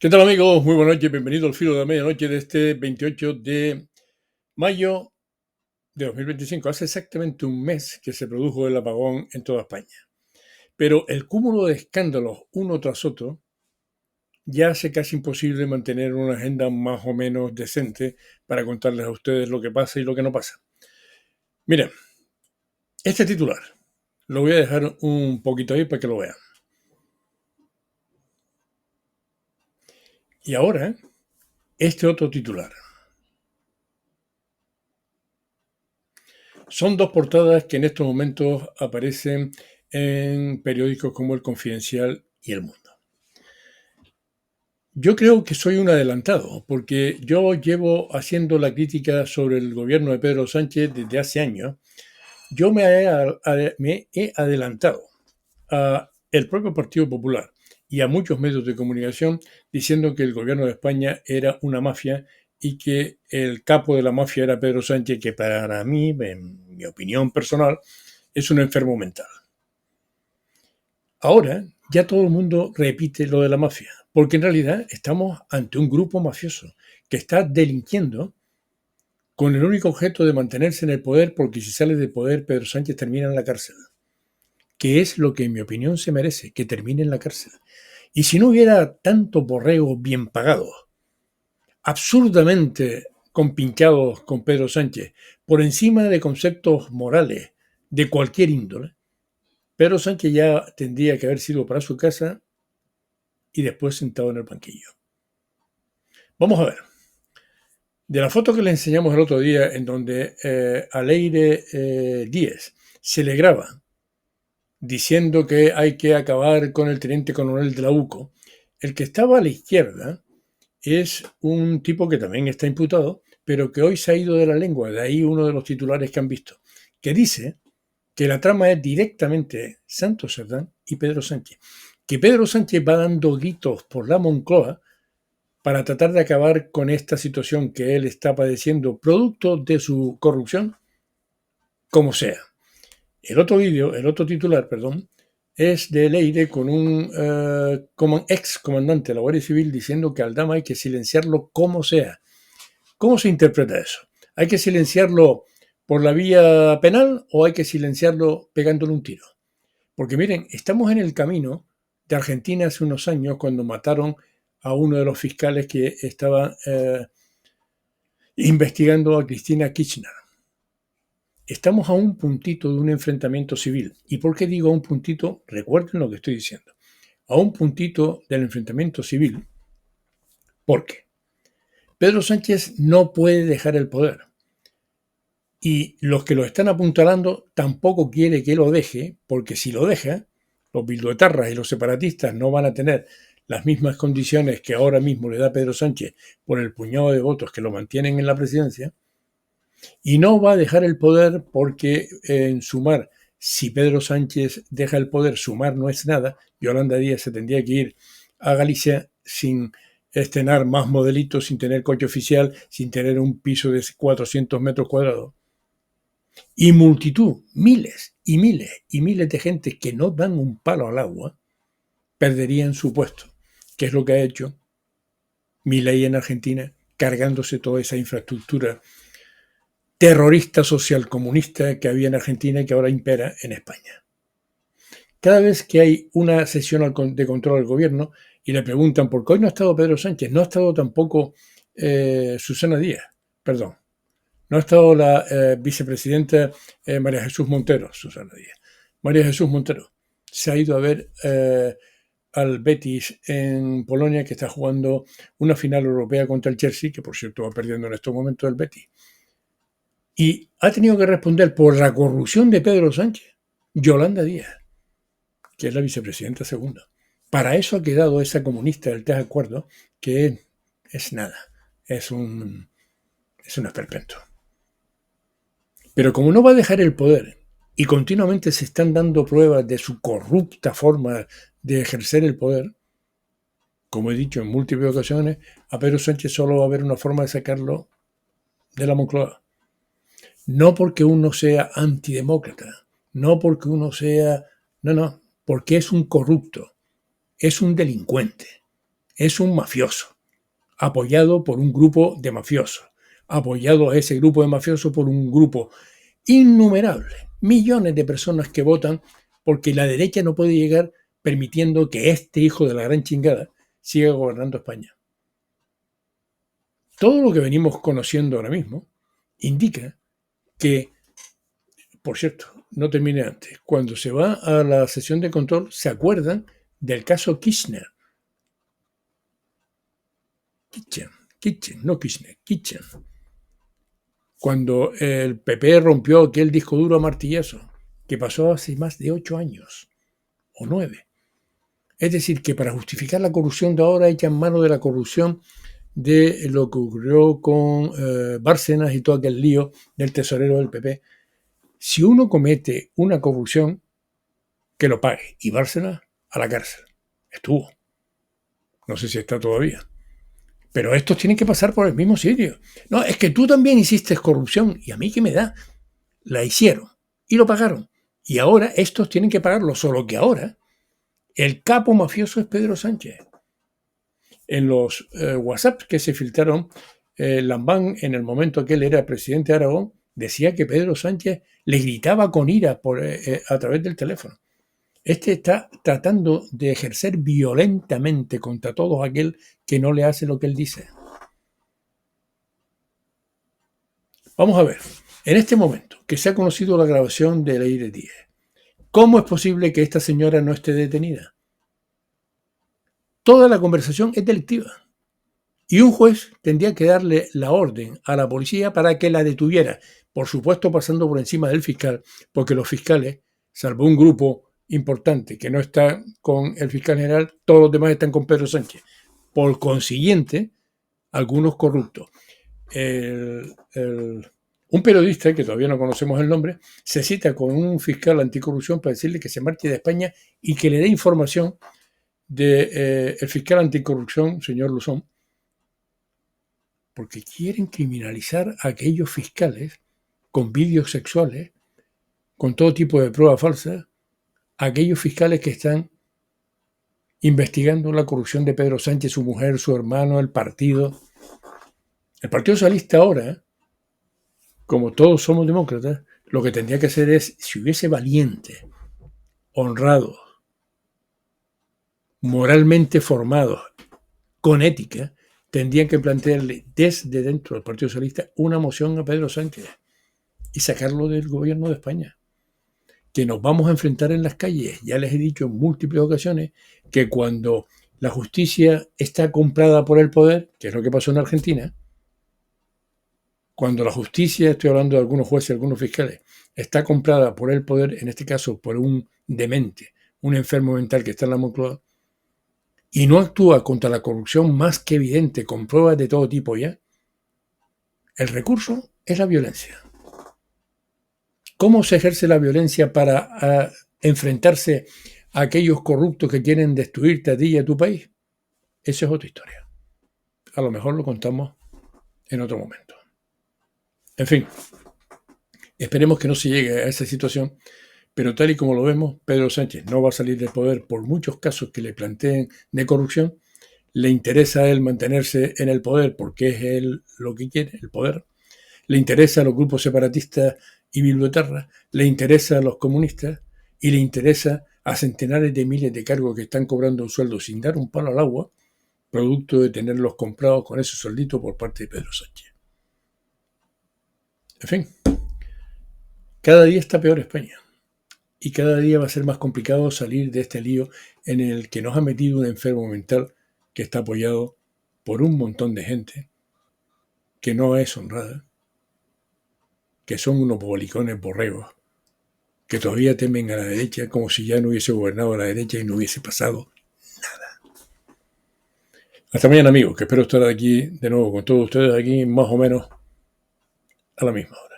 ¿Qué tal, amigos? Muy buenas noches, bienvenido al filo de la medianoche de este 28 de mayo de 2025. Hace exactamente un mes que se produjo el apagón en toda España. Pero el cúmulo de escándalos uno tras otro ya hace casi imposible mantener una agenda más o menos decente para contarles a ustedes lo que pasa y lo que no pasa. Miren, este titular lo voy a dejar un poquito ahí para que lo vean. Y ahora, este otro titular. Son dos portadas que en estos momentos aparecen en periódicos como El Confidencial y El Mundo. Yo creo que soy un adelantado, porque yo llevo haciendo la crítica sobre el gobierno de Pedro Sánchez desde hace años. Yo me he adelantado a el propio Partido Popular y a muchos medios de comunicación diciendo que el gobierno de España era una mafia y que el capo de la mafia era Pedro Sánchez, que para mí, en mi opinión personal, es un enfermo mental. Ahora ya todo el mundo repite lo de la mafia, porque en realidad estamos ante un grupo mafioso que está delinquiendo con el único objeto de mantenerse en el poder, porque si sale del poder Pedro Sánchez termina en la cárcel, que es lo que en mi opinión se merece, que termine en la cárcel. Y si no hubiera tanto borrego bien pagados, absurdamente compinchados con Pedro Sánchez, por encima de conceptos morales de cualquier índole, Pedro Sánchez ya tendría que haber sido para su casa y después sentado en el banquillo. Vamos a ver. De la foto que le enseñamos el otro día, en donde a Leire Díez se le graba diciendo que hay que acabar con el teniente coronel de la UCO, el que estaba a la izquierda es un tipo que también está imputado, pero que hoy se ha ido de la lengua, de ahí uno de los titulares que han visto, que dice que la trama es directamente Santos Cerdán y Pedro Sánchez, que Pedro Sánchez va dando gritos por la Moncloa para tratar de acabar con esta situación que él está padeciendo, producto de su corrupción, como sea. El otro vídeo, el otro titular, perdón, es de Leire con un ex comandante de la Guardia Civil diciendo que al Aldama hay que silenciarlo como sea. ¿Cómo se interpreta eso? ¿Hay que silenciarlo por la vía penal o hay que silenciarlo pegándole un tiro? Porque miren, estamos en el camino de Argentina hace unos años cuando mataron a uno de los fiscales que estaba investigando a Cristina Kirchner. Estamos a un puntito de un enfrentamiento civil. ¿Y por qué digo a un puntito? Recuerden lo que estoy diciendo. A un puntito del enfrentamiento civil, porque Pedro Sánchez no puede dejar el poder. Y los que lo están apuntalando tampoco quiere que lo deje, porque si lo deja, los bilduetarras y los separatistas no van a tener las mismas condiciones que ahora mismo le da Pedro Sánchez por el puñado de votos que lo mantienen en la presidencia, y no va a dejar el poder porque en Sumar, si Pedro Sánchez deja el poder, Sumar no es nada, Yolanda Díaz se tendría que ir a Galicia sin estrenar más modelitos, sin tener coche oficial, sin tener un piso de 400 metros cuadrados. Y multitud, miles y miles y miles de gente que no dan un palo al agua, perderían su puesto, que es lo que ha hecho Milei en Argentina, cargándose toda esa infraestructura terrorista social comunista que había en Argentina y que ahora impera en España. Cada vez que hay una sesión de control al gobierno y le preguntan por qué hoy no ha estado Pedro Sánchez, no ha estado tampoco Susana Díaz, perdón, no ha estado la vicepresidenta María Jesús Montero, Susana Díaz. María Jesús Montero se ha ido a ver al Betis en Polonia, que está jugando una final europea contra el Chelsea, que por cierto va perdiendo en estos momentos el Betis. Y ha tenido que responder por la corrupción de Pedro Sánchez, Yolanda Díaz, que es la vicepresidenta segunda. Para eso ha quedado esa comunista del tres acuerdos, que es nada, es un esperpento. Pero como no va a dejar el poder y continuamente se están dando pruebas de su corrupta forma de ejercer el poder, como he dicho en múltiples ocasiones, a Pedro Sánchez solo va a haber una forma de sacarlo de la Moncloa. No porque uno sea antidemócrata, no porque uno sea... No, porque es un corrupto, es un delincuente, es un mafioso, apoyado por un grupo de mafiosos, apoyado a ese grupo de mafiosos por un grupo innumerable, millones de personas que votan porque la derecha no puede llegar permitiendo que este hijo de la gran chingada siga gobernando España. Todo lo que venimos conociendo ahora mismo indica que, por cierto, no termine antes, cuando se va a la sesión de control se acuerdan del caso Kitchen, no Kirchner, Kitchen. Cuando el PP rompió aquel disco duro a martillazo, que pasó hace más de 8 años, o 9. Es decir, que para justificar la corrupción de ahora echan mano de la corrupción de lo que ocurrió con Bárcenas y todo aquel lío del tesorero del PP. Si uno comete una corrupción, que lo pague. Y Bárcenas a la cárcel. Estuvo. No sé si está todavía. Pero estos tienen que pasar por el mismo sitio. No, es que tú también hiciste corrupción. ¿Y a mí qué me da? La hicieron. Y lo pagaron. Y ahora estos tienen que pagarlo. Solo que ahora el capo mafioso es Pedro Sánchez. En los WhatsApp que se filtraron, Lambán, en el momento que él era presidente de Aragón, decía que Pedro Sánchez le gritaba con ira a través del teléfono. Este está tratando de ejercer violentamente contra todo aquel que no le hace lo que él dice. Vamos a ver, en este momento que se ha conocido la grabación de Leire Díez, ¿cómo es posible que esta señora no esté detenida? Toda la conversación es delictiva. Y un juez tendría que darle la orden a la policía para que la detuviera, por supuesto pasando por encima del fiscal, porque los fiscales, salvo un grupo importante que no está con el fiscal general, todos los demás están con Pedro Sánchez. Por consiguiente, algunos corruptos. Un periodista, que todavía no conocemos el nombre, se cita con un fiscal anticorrupción para decirle que se marche de España y que le dé información del fiscal anticorrupción, señor Luzón, porque quieren criminalizar a aquellos fiscales con vídeos sexuales, con todo tipo de pruebas falsas, a aquellos fiscales que están investigando la corrupción de Pedro Sánchez, su mujer, su hermano, el partido. El Partido Socialista ahora, como todos somos demócratas, lo que tendría que hacer es, si hubiese valientes, honrados, moralmente formados, con ética, tendrían que plantearle desde dentro del Partido Socialista una moción a Pedro Sánchez y sacarlo del gobierno de España. Que nos vamos a enfrentar en las calles. Ya les he dicho en múltiples ocasiones que cuando la justicia está comprada por el poder, que es lo que pasó en Argentina, cuando la justicia, estoy hablando de algunos jueces, algunos fiscales, está comprada por el poder, en este caso por un demente, un enfermo mental que está en la Moncloa, y no actúa contra la corrupción más que evidente, con pruebas de todo tipo ya, el recurso es la violencia. ¿Cómo se ejerce la violencia para enfrentarse a aquellos corruptos que quieren destruirte a ti y a tu país? Esa es otra historia. A lo mejor lo contamos en otro momento. En fin, esperemos que no se llegue a esa situación, pero tal y como lo vemos, Pedro Sánchez no va a salir del poder por muchos casos que le planteen de corrupción. Le interesa a él mantenerse en el poder porque es él lo que quiere, el poder. Le interesa a los grupos separatistas y biblioterras, le interesa a los comunistas y le interesa a centenares de miles de cargos que están cobrando un sueldo sin dar un palo al agua, producto de tenerlos comprados con ese sueldito por parte de Pedro Sánchez. En fin, cada día está peor España y cada día va a ser más complicado salir de este lío en el que nos ha metido un enfermo mental que está apoyado por un montón de gente que no es honrada, que son unos bolicones borregos, que todavía temen a la derecha como si ya no hubiese gobernado a la derecha y no hubiese pasado nada. Hasta mañana, amigos, que espero estar aquí de nuevo con todos ustedes aquí más o menos a la misma hora.